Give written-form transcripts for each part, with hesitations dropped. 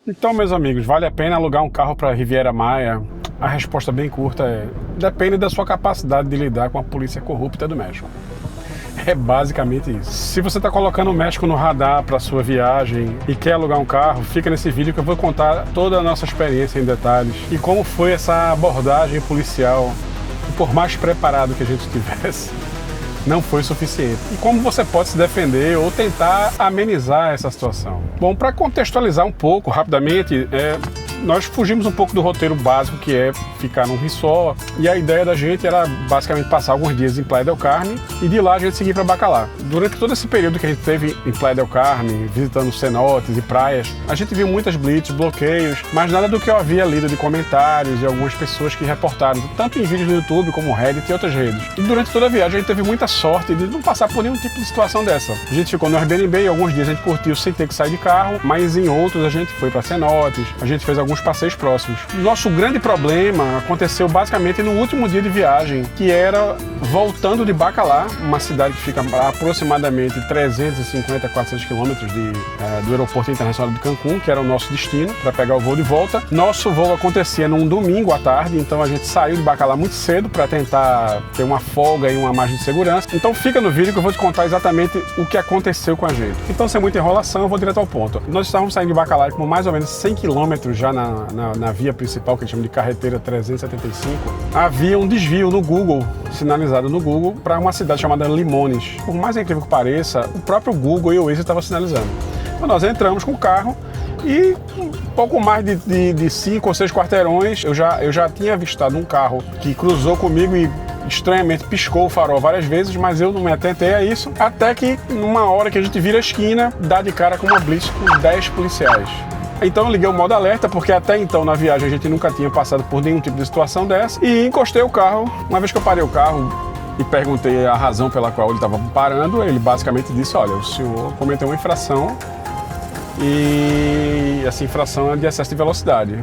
Então, meus amigos, vale a pena alugar um carro para Riviera Maya? A resposta bem curta é: depende da sua capacidade de lidar com a polícia corrupta do México. É basicamente isso. Se você está colocando o México no radar para sua viagem e quer alugar um carro, fica nesse vídeo que eu vou contar toda a nossa experiência em detalhes e como foi essa abordagem policial. E por mais preparado que a gente estivesse, não foi suficiente. E como você pode se defender ou tentar amenizar essa situação? Bom, para contextualizar um pouco rapidamente, nós fugimos um pouco do roteiro básico, que é ficar num resort, e a ideia da gente era basicamente passar alguns dias em Playa del Carmen e de lá a gente seguir para Bacalar. Durante todo esse período que a gente teve em Playa del Carmen, visitando cenotes e praias, a gente viu muitas blitz, bloqueios, mas nada do que eu havia lido de comentários e algumas pessoas que reportaram, tanto em vídeos no YouTube como Reddit e outras redes. E durante toda a viagem a gente teve muita sorte de não passar por nenhum tipo de situação dessa. A gente ficou no Airbnb e alguns dias a gente curtiu sem ter que sair de carro, mas em outros a gente foi para cenotes, a gente fez alguns passeios próximos. Nosso grande problema aconteceu basicamente no último dia de viagem, que era voltando de Bacalar, uma cidade que fica a aproximadamente 350 a 400 quilômetros do aeroporto internacional de Cancún, que era o nosso destino, para pegar o voo de volta. Nosso voo acontecia num domingo à tarde, então a gente saiu de Bacalar muito cedo para tentar ter uma folga e uma margem de segurança. Então fica no vídeo que eu vou te contar exatamente o que aconteceu com a gente. Então, sem muita enrolação, eu vou direto ao ponto. Nós estávamos saindo de Bacalar com mais ou menos 100 quilômetros já na via principal, que a gente chama de carretera 375. Havia um desvio no Google, sinalizado no Google, para uma cidade chamada Limones. Por mais incrível que pareça, o próprio Google e o Waze estavam sinalizando. Então nós entramos com o carro e um pouco mais de 5 ou 6 quarteirões, eu já tinha avistado um carro que cruzou comigo e estranhamente piscou o farol várias vezes, mas eu não me atentei a isso, até que numa hora que a gente vira a esquina, dá de cara com uma blitz com 10 policiais. Então eu liguei o modo alerta, porque até então na viagem a gente nunca tinha passado por nenhum tipo de situação dessa, e encostei o carro. Uma vez que eu parei o carro e perguntei a razão pela qual ele estava parando, ele basicamente disse: olha, o senhor cometeu uma infração e essa infração é de excesso de velocidade.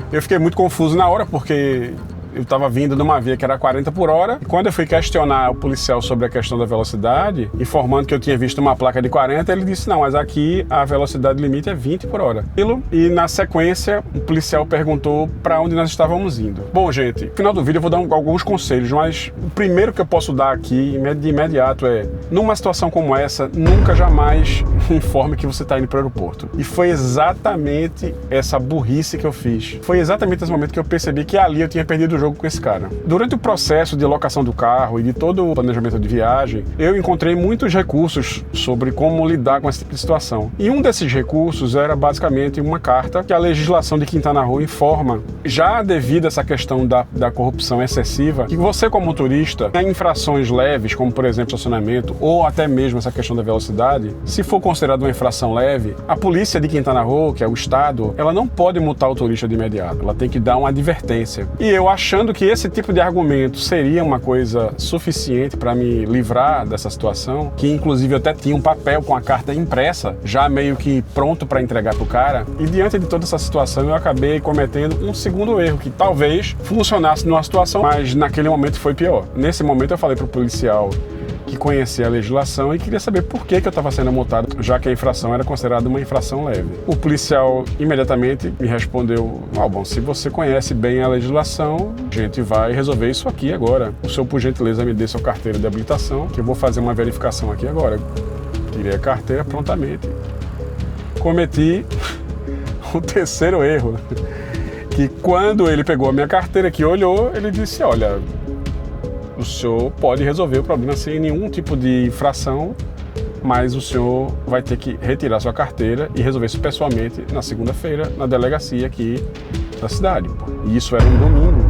Eu fiquei muito confuso na hora, porque eu estava vindo numa via que era 40 por hora, e quando eu fui questionar o policial sobre a questão da velocidade, informando que eu tinha visto uma placa de 40, ele disse: não, mas aqui a velocidade limite é 20 por hora. E na sequência, o policial perguntou para onde nós estávamos indo. Bom, gente, no final do vídeo eu vou dar alguns conselhos, mas o primeiro que eu posso dar aqui, de imediato, é: numa situação como essa, nunca jamais informe que você está indo para o aeroporto. E foi exatamente essa burrice que eu fiz. Foi exatamente esse momento que eu percebi que ali eu tinha perdido o jogo com esse cara. Durante o processo de locação do carro e de todo o planejamento de viagem, eu encontrei muitos recursos sobre como lidar com esse tipo de situação. E um desses recursos era basicamente uma carta que a legislação de Quintana Roo informa, já devido a essa questão da corrupção excessiva, que você, como motorista, em infrações leves, como por exemplo estacionamento, ou até mesmo essa questão da velocidade, se for considerada uma infração leve, a polícia de Quintana Roo, que é o estado, ela não pode multar o turista de imediato, ela tem que dar uma advertência. E eu achando que esse tipo de argumento seria uma coisa suficiente para me livrar dessa situação, que inclusive eu até tinha um papel com a carta impressa, já meio que pronto para entregar pro cara, e diante de toda essa situação eu acabei cometendo um segundo erro, que talvez funcionasse numa situação, mas naquele momento foi pior. Nesse momento eu falei pro policial que conhecia a legislação e queria saber por que eu estava sendo multado, já que a infração era considerada uma infração leve. O policial imediatamente me respondeu: bom, se você conhece bem a legislação, a gente vai resolver isso aqui agora. O senhor, por gentileza, me dê sua carteira de habilitação, que eu vou fazer uma verificação aqui agora. Tirei a carteira prontamente. Cometi o terceiro erro, que quando ele pegou a minha carteira, que olhou, ele disse: olha, o senhor pode resolver o problema sem nenhum tipo de infração, mas o senhor vai ter que retirar sua carteira e resolver isso pessoalmente na segunda-feira, na delegacia aqui da cidade. E isso era um domingo.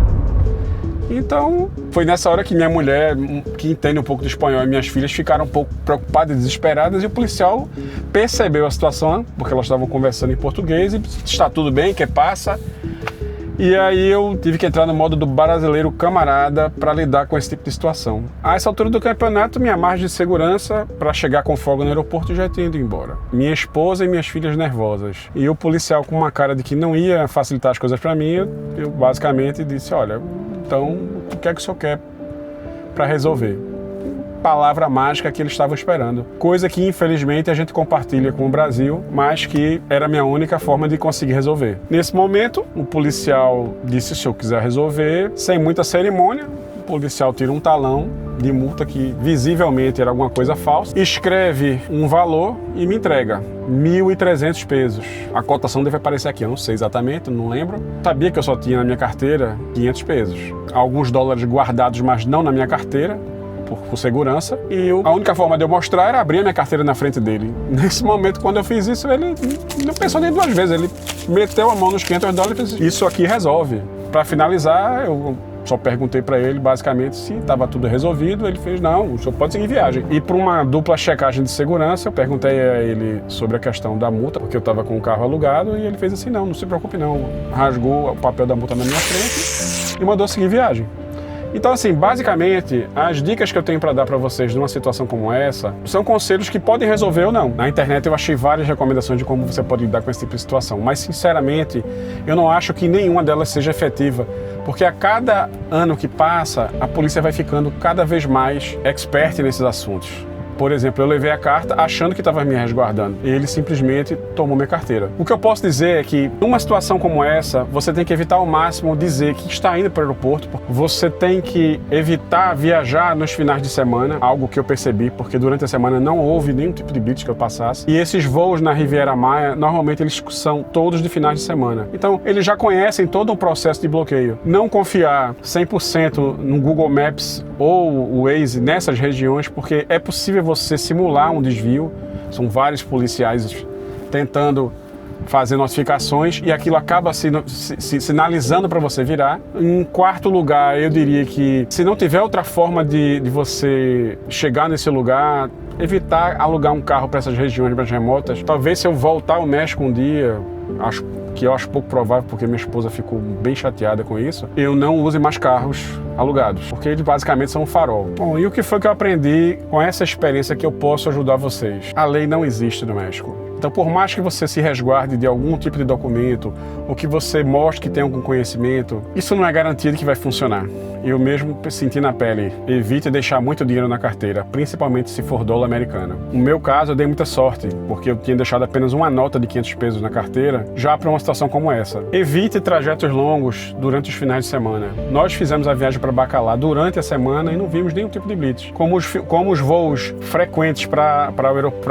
Então, foi nessa hora que minha mulher, que entende um pouco de espanhol, e minhas filhas ficaram um pouco preocupadas e desesperadas, e o policial percebeu a situação, porque elas estavam conversando em português, e disse: está tudo bem, que passa? E aí eu tive que entrar no modo do brasileiro camarada para lidar com esse tipo de situação. A essa altura do campeonato, minha margem de segurança para chegar com folga no aeroporto já tinha ido embora. Minha esposa e minhas filhas nervosas. E o policial com uma cara de que não ia facilitar as coisas para mim, eu basicamente disse: olha, então o que é que o senhor quer para resolver? palavra mágica que eles estavam esperando. Coisa que, infelizmente, a gente compartilha com o Brasil, mas que era a minha única forma de conseguir resolver. Nesse momento, o policial disse: se eu quiser resolver, sem muita cerimônia, o policial tira um talão de multa que visivelmente era alguma coisa falsa, escreve um valor e me entrega. 1.300 pesos. A cotação deve aparecer aqui, eu não sei exatamente, não lembro. Sabia que eu só tinha na minha carteira 500 pesos. Alguns dólares guardados, mas não na minha carteira, por segurança. E a única forma de eu mostrar era abrir a minha carteira na frente dele. Nesse momento, quando eu fiz isso, ele não pensou nem duas vezes. Ele meteu a mão nos 500 dólares e disse: isso aqui resolve. Para finalizar, eu só perguntei para ele, basicamente, se estava tudo resolvido. Ele fez: não, o senhor pode seguir viagem. E por uma dupla checagem de segurança, eu perguntei a ele sobre a questão da multa, porque eu estava com o carro alugado, e ele fez assim: não se preocupe não. Rasgou o papel da multa na minha frente e mandou seguir viagem. Então, assim, basicamente, as dicas que eu tenho para dar para vocês numa situação como essa são conselhos que podem resolver ou não. Na internet eu achei várias recomendações de como você pode lidar com esse tipo de situação, mas, sinceramente, eu não acho que nenhuma delas seja efetiva, porque a cada ano que passa, a polícia vai ficando cada vez mais expert nesses assuntos. Por exemplo, eu levei a carta achando que estava me resguardando. Ele simplesmente tomou minha carteira. O que eu posso dizer é que, numa situação como essa, você tem que evitar ao máximo dizer que está indo para o aeroporto. Você tem que evitar viajar nos finais de semana, algo que eu percebi, porque durante a semana não houve nenhum tipo de blitz que eu passasse. E esses voos na Riviera Maya, normalmente eles são todos de finais de semana. Então, eles já conhecem todo o processo de bloqueio. Não confiar 100% no Google Maps ou o Waze nessas regiões, porque é possível você simular um desvio. São vários policiais tentando fazer notificações e aquilo acaba sinalizando para você virar. Em quarto lugar, eu diria que, se não tiver outra forma de você chegar nesse lugar, evitar alugar um carro para essas regiões mais remotas. Talvez, se eu voltar ao México um dia, eu acho pouco provável, porque minha esposa ficou bem chateada com isso, eu não use mais carros alugados, porque eles basicamente são um farol. Bom, e o que foi que eu aprendi com essa experiência que eu posso ajudar vocês? A lei não existe no México. Então, por mais que você se resguarde de algum tipo de documento, ou que você mostre que tem algum conhecimento, isso não é garantia de que vai funcionar. Eu mesmo senti na pele: evite deixar muito dinheiro na carteira, principalmente se for dólar americano. No meu caso, eu dei muita sorte, porque eu tinha deixado apenas uma nota de 500 pesos na carteira, já para uma situação como essa. Evite trajetos longos durante os finais de semana. Nós fizemos a viagem para Bacalá durante a semana e não vimos nenhum tipo de blitz. Como os voos frequentes para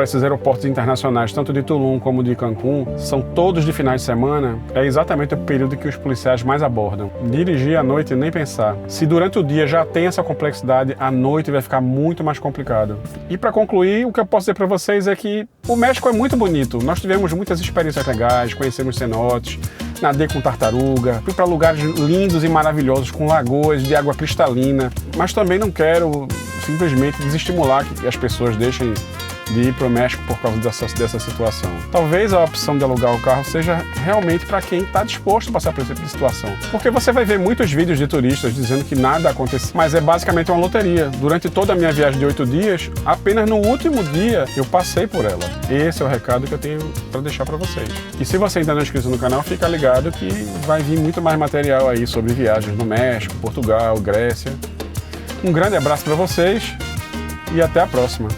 esses aeroportos internacionais, tanto de Tulum como de Cancún, são todos de finais de semana, é exatamente o período que os policiais mais abordam. Dirigir à noite, nem pensar. Se durante o dia já tem essa complexidade, à noite vai ficar muito mais complicado. E para concluir, o que eu posso dizer para vocês é que o México é muito bonito. Nós tivemos muitas experiências legais, conhecemos cenotes, nadei com tartaruga, fui para lugares lindos e maravilhosos, com lagoas de água cristalina, mas também não quero simplesmente desestimular que as pessoas deixem de ir para o México por causa dessa situação. Talvez a opção de alugar o carro seja realmente para quem está disposto a passar por essa situação. Porque você vai ver muitos vídeos de turistas dizendo que nada aconteceu, mas é basicamente uma loteria. Durante toda a minha viagem de 8 dias, apenas no último dia eu passei por ela. Esse é o recado que eu tenho para deixar para vocês. E se você ainda não é inscrito no canal, fica ligado que vai vir muito mais material aí sobre viagens no México, Portugal, Grécia. Um grande abraço para vocês e até a próxima.